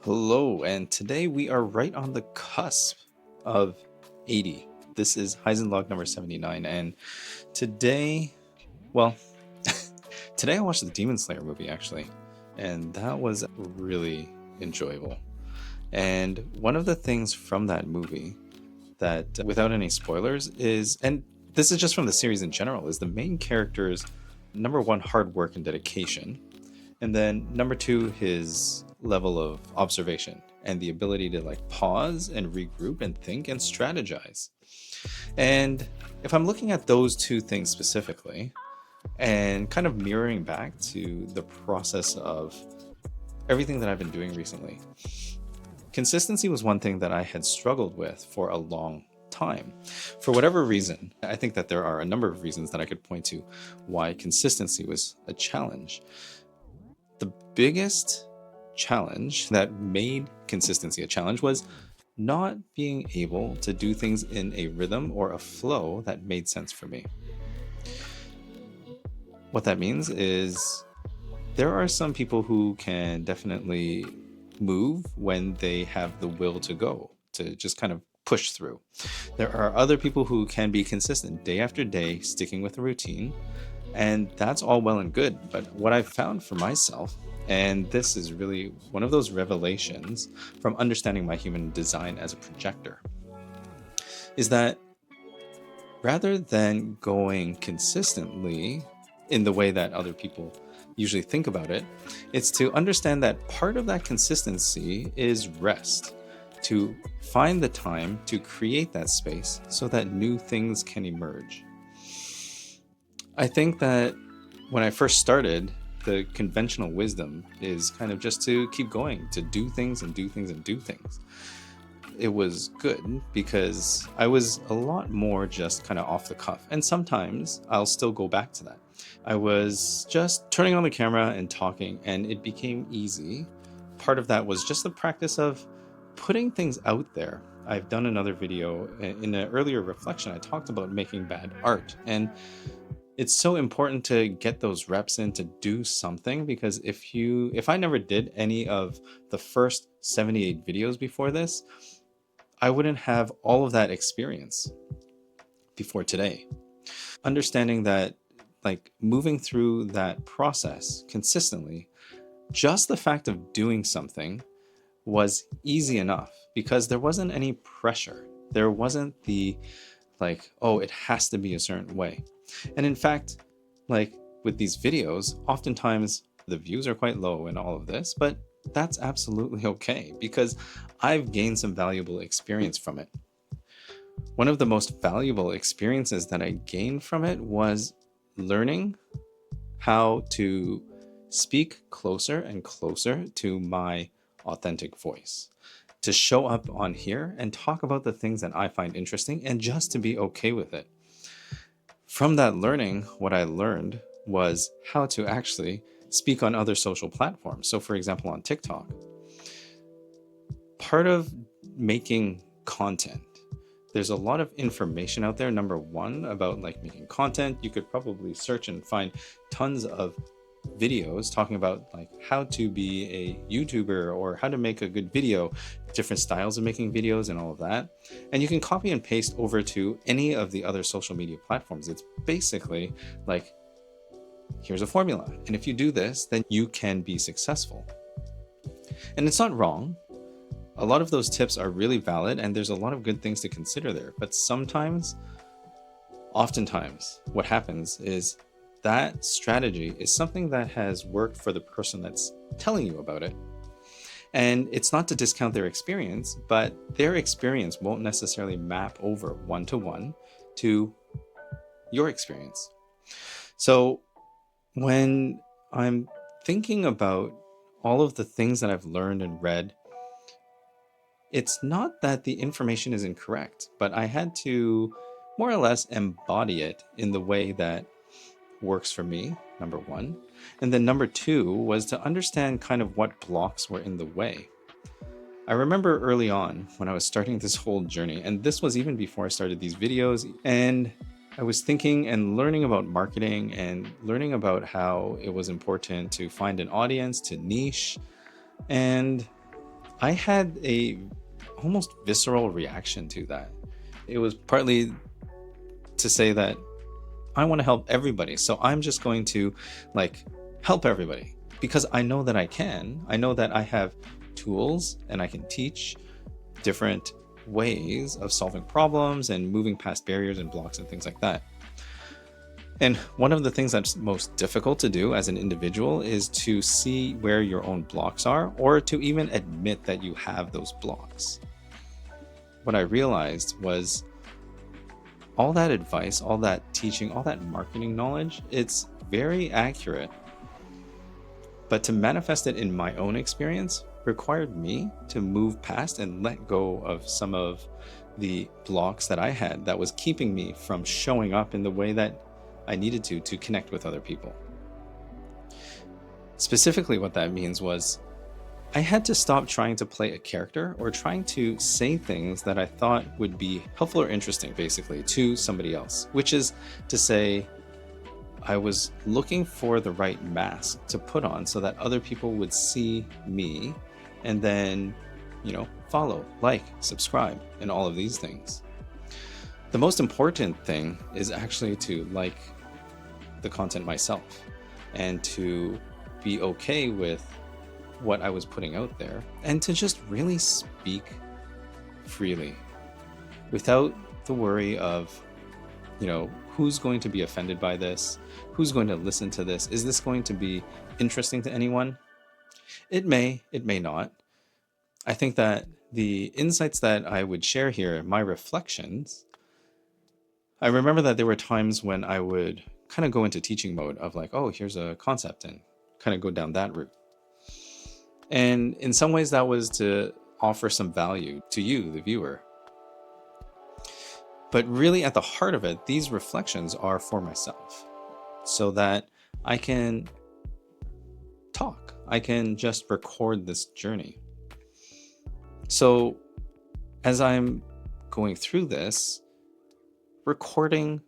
Hello, and today we are right on the cusp of 80. This is Haizhen log number 79, and today, well, today I watched the Demon Slayer movie actually, and that was really enjoyable. And one of the things from that movie that, without any spoilers, is, and this is just from the series in general, is the main character's number one hard work and dedication, and then number two, his level of observation and the ability to like pause and regroup and think and strategize. And if I'm looking at those two things specifically and kind of mirroring back to the process of everything that I've been doing recently, consistency was one thing that I had struggled with for a long time. For whatever reason, I think that there are a number of reasons that I could point to why consistency was a challenge. The biggest challenge that made consistency a challenge was not being able to do things in a rhythm or a flow that made sense for me. What that means is there are some people who can definitely move when they have the will to go, to just kind of push through. There are other people who can be consistent day after day, sticking with a routine, and that's all well and good. But what I've found for myself, and this is really one of those revelations from understanding my human design as a projector, is that rather than going consistently in the way that other people usually think about it, it's to understand that part of that consistency is rest, to find the time to create that space so that new things can emerge. I think that when I first started, the conventional wisdom is kind of just to keep going, to do things and do things and do things. It was good because I was a lot more just kind of off the cuff. And sometimes I'll still go back to that. I was just turning on the camera and talking, and it became easy. Part of that was just the practice of putting things out there. I've done another video in an earlier reflection. I talked about making bad art, and it's so important to get those reps in to do something, because if I never did any of the first 78 videos before this, I wouldn't have all of that experience before today. Understanding that, like, moving through that process consistently, just the fact of doing something was easy enough because there wasn't any pressure. There wasn't the, like, oh, it has to be a certain way. And in fact, like with these videos, oftentimes the views are quite low in all of this, but that's absolutely okay because I've gained some valuable experience from it. One of the most valuable experiences that I gained from it was learning how to speak closer and closer to my authentic voice, to show up on here and talk about the things that I find interesting and just to be okay with it. From that learning, what I learned was how to actually speak on other social platforms. So for example, on TikTok, part of making content, there's a lot of information out there. Number one, about like making content, you could probably search and find tons of videos talking about like how to be a YouTuber or how to make a good video, different styles of making videos and all of that. And you can copy and paste over to any of the other social media platforms. It's basically like, here's a formula. And if you do this, then you can be successful. And it's not wrong. A lot of those tips are really valid and there's a lot of good things to consider there. But oftentimes, what happens is that strategy is something that has worked for the person that's telling you about it. And it's not to discount their experience, but their experience won't necessarily map over one-to-one to your experience. So when I'm thinking about all of the things that I've learned and read, it's not that the information is incorrect, but I had to more or less embody it in the way that works for me, number one. And then number two was to understand kind of what blocks were in the way. I remember early on when I was starting this whole journey, and this was even before I started these videos, and I was thinking and learning about marketing and learning about how it was important to find an audience, to niche. And I had a almost visceral reaction to that. It was partly to say that I want to help everybody, so I'm just going to like help everybody because I know that I can. I know that I have tools and I can teach different ways of solving problems and moving past barriers and blocks and things like that. And one of the things that's most difficult to do as an individual is to see where your own blocks are, or to even admit that you have those blocks. What I realized was all that advice, all that teaching, all that marketing knowledge, it's very accurate. But to manifest it in my own experience required me to move past and let go of some of the blocks that I had that was keeping me from showing up in the way that I needed to connect with other people. Specifically, what that means was I had to stop trying to play a character or trying to say things that I thought would be helpful or interesting, basically, to somebody else, which is to say, I was looking for the right mask to put on so that other people would see me and then, follow, like, subscribe, and all of these things. The most important thing is actually to like the content myself and to be okay with what I was putting out there and to just really speak freely without the worry of, who's going to be offended by this? Who's going to listen to this? Is this going to be interesting to anyone? It may not. I think that the insights that I would share here, my reflections, I remember that there were times when I would kind of go into teaching mode of like, oh, here's a concept, and kind of go down that route. And in some ways that was to offer some value to you, the viewer. But really at the heart of it, these reflections are for myself so that I can talk. I can just record this journey. So as I'm going through this, recording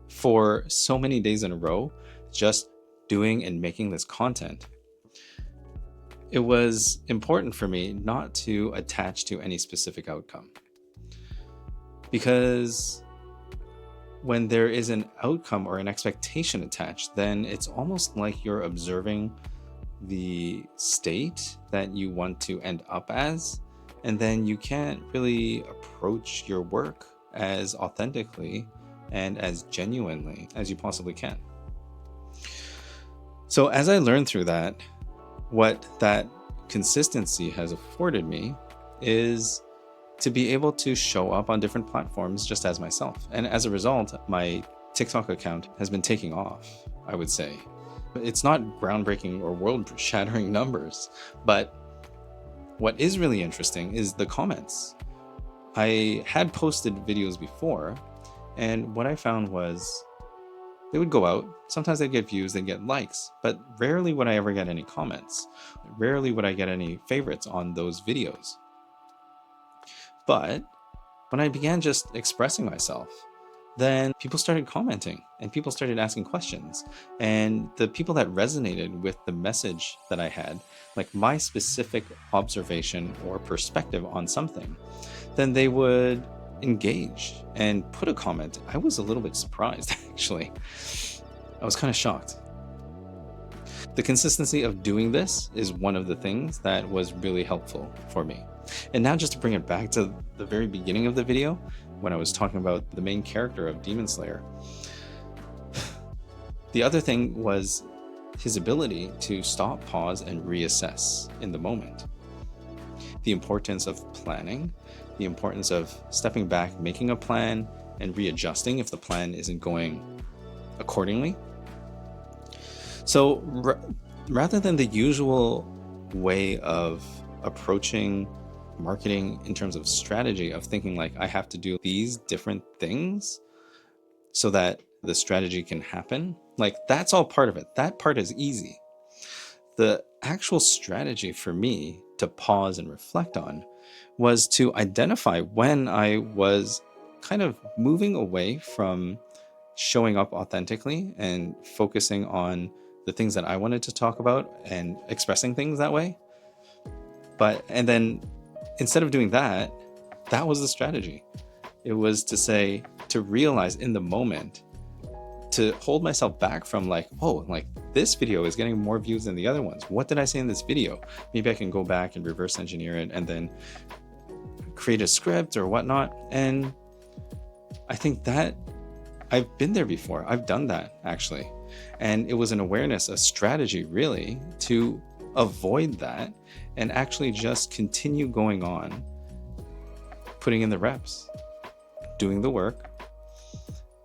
for so many days in a row, just doing and making this content, it was important for me not to attach to any specific outcome. Because when there is an outcome or an expectation attached, then it's almost like you're observing the state that you want to end up as, and then you can't really approach your work as authentically and as genuinely as you possibly can. So as I learned through that, what that consistency has afforded me is to be able to show up on different platforms just as myself. And as a result, my TikTok account has been taking off, I would say. It's not groundbreaking or world-shattering numbers, but what is really interesting is the comments. I had posted videos before, and what I found was they would go out. Sometimes they'd get views, they'd get likes, but rarely would I ever get any comments. Rarely would I get any favorites on those videos. But when I began just expressing myself, then people started commenting and people started asking questions. And the people that resonated with the message that I had, like my specific observation or perspective on something, then they would engage and put a comment. I was a little bit surprised, actually. I was kind of shocked. The consistency of doing this is one of the things that was really helpful for me. And now just to bring it back to the very beginning of the video, when I was talking about the main character of Demon Slayer, the other thing was his ability to stop, pause, and reassess in the moment. The importance of planning, the importance of stepping back, making a plan, and readjusting if the plan isn't going accordingly. So rather than the usual way of approaching marketing in terms of strategy, of thinking like I have to do these different things so that the strategy can happen, like that's all part of it. That part is easy. The actual strategy for me to pause and reflect on was to identify when I was kind of moving away from showing up authentically and focusing on the things that I wanted to talk about and expressing things that way. And then instead of doing that, that was the strategy. It was to realize in the moment, to hold myself back from like, oh, like this video is getting more views than the other ones. What did I say in this video? Maybe I can go back and reverse engineer it and then create a script or whatnot. And I think that I've been there before. I've done that actually. And it was an awareness, a strategy really to avoid that and actually just continue going on, putting in the reps, doing the work,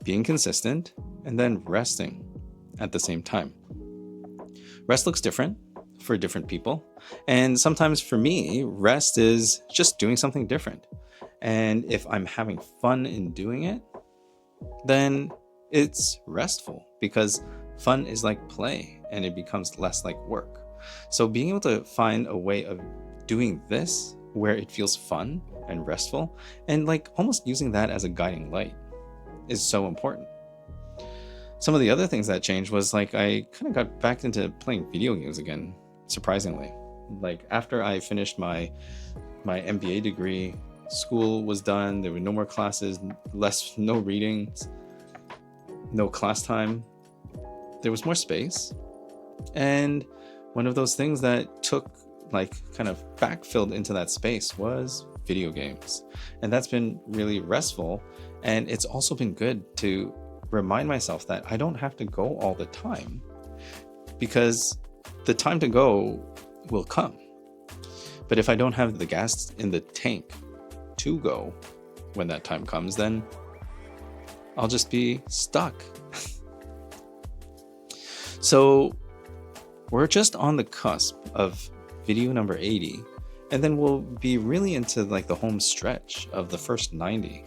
being consistent, and then resting at the same time. Rest looks different for different people. And sometimes for me, rest is just doing something different. And if I'm having fun in doing it, then it's restful, because fun is like play and it becomes less like work. So being able to find a way of doing this where it feels fun and restful, and like almost using that as a guiding light, is so important. Some of the other things that changed was like I kind of got back into playing video games again, surprisingly. Like after I finished my MBA degree, school was done, there were no more classes, no readings, no class time. There was more space. And one of those things that took like kind of backfilled into that space was video games. And that's been really restful. And it's also been good to remind myself that I don't have to go all the time, because the time to go will come. But if I don't have the gas in the tank to go when that time comes, then I'll just be stuck. So we're just on the cusp of video number 80, and then we'll be really into like the home stretch of the first 90.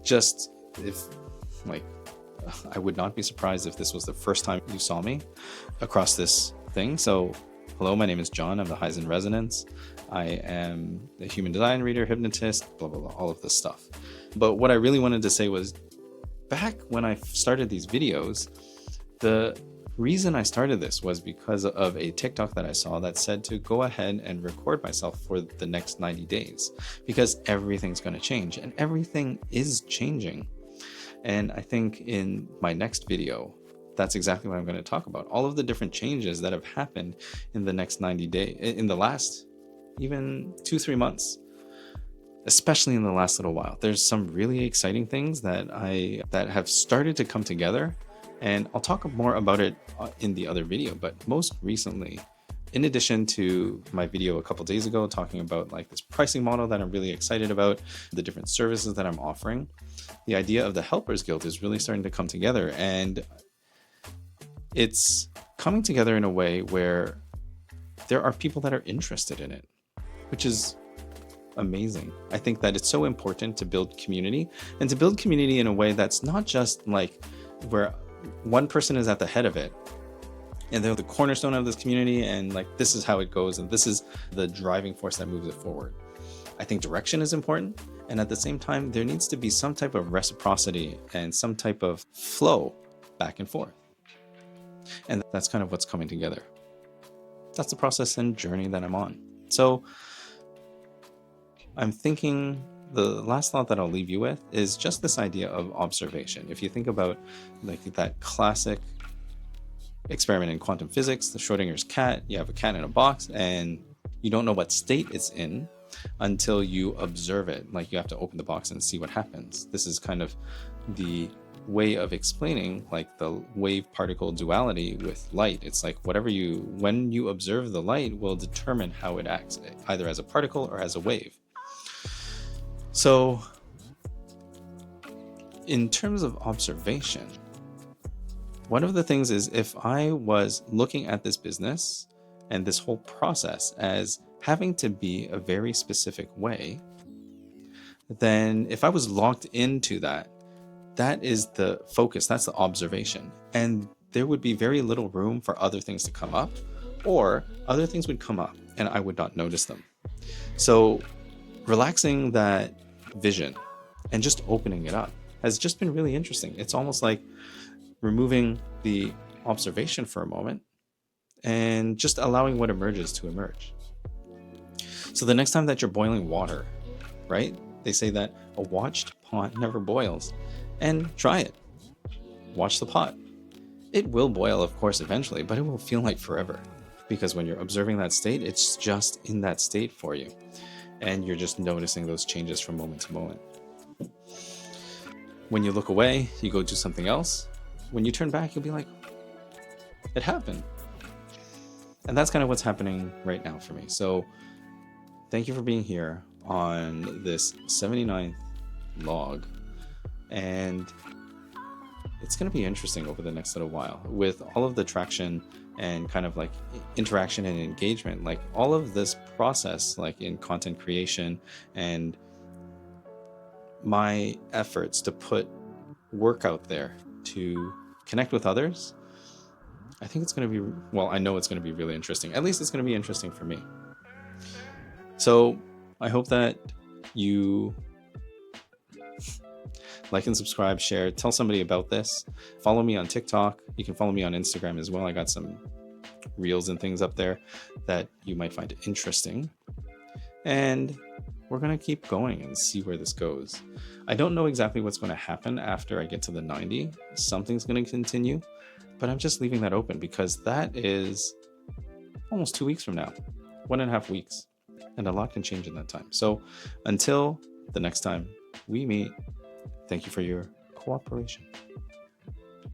Just if like, I would not be surprised if this was the first time you saw me across this thing. So hello, my name is John. I'm the Haizhen Resonance. I am a human design reader, hypnotist, blah, blah, blah, all of this stuff. But what I really wanted to say was, back when I started these videos, the reason I started this was because of a TikTok that I saw that said to go ahead and record myself for the next 90 days, because everything's going to change, and everything is changing. And I think in my next video, that's exactly what I'm going to talk about. All of the different changes that have happened in the next 90 days, in the last even 2-3 months, especially in the last little while. There's some really exciting things that have started to come together, and I'll talk more about it in the other video. But most recently, in addition to my video a couple days ago talking about like this pricing model that I'm really excited about, the different services that I'm offering, the idea of the Helpers Guild is really starting to come together, and it's coming together in a way where there are people that are interested in it, which is amazing. I think that it's so important to build community, and to build community in a way that's not just like where one person is at the head of it and they're the cornerstone of this community, and like this is how it goes, and this is the driving force that moves it forward. I think direction is important, and at the same time there needs to be some type of reciprocity and some type of flow back and forth. And that's kind of what's coming together. That's the process and journey that I'm on. So I'm thinking the last thought that I'll leave you with is just this idea of observation. If you think about like that classic experiment in quantum physics, the Schrodinger's cat, you have a cat in a box and you don't know what state it's in until you observe it. Like you have to open the box and see what happens. This is kind of the way of explaining like the wave particle duality with light. It's like when you observe the light will determine how it acts, either as a particle or as a wave. So in terms of observation, one of the things is, if I was looking at this business and this whole process as having to be a very specific way, then if I was locked into that is the focus, that's the observation. And there would be very little room for other things to come up, or other things would come up and I would not notice them. So relaxing that vision and just opening it up has just been really interesting. It's almost like removing the observation for a moment and just allowing what emerges to emerge. So the next time that you're boiling water, right? They say that a watched pot never boils. And try it. Watch the pot. It will boil, of course, eventually, but it will feel like forever. Because when you're observing that state, it's just in that state for you. And you're just noticing those changes from moment to moment. When you look away, you go do something else. When you turn back, you'll be like, it happened. And that's kind of what's happening right now for me. So thank you for being here on this 79th log. And it's going to be interesting over the next little while with all of the traction and kind of like interaction and engagement, like all of this process, like in content creation and my efforts to put work out there to connect with others. I think it's going to be, well, I know it's going to be really interesting. At least it's going to be interesting for me. So I hope that you like and subscribe, share, tell somebody about this. Follow me on TikTok. You can follow me on Instagram as well. I got some reels and things up there that you might find interesting. And we're going to keep going and see where this goes. I don't know exactly what's going to happen after I get to the 90. Something's going to continue, but I'm just leaving that open because that is almost 2 weeks from now, 1.5 weeks, and a lot can change in that time. So until the next time we meet, thank you for your cooperation.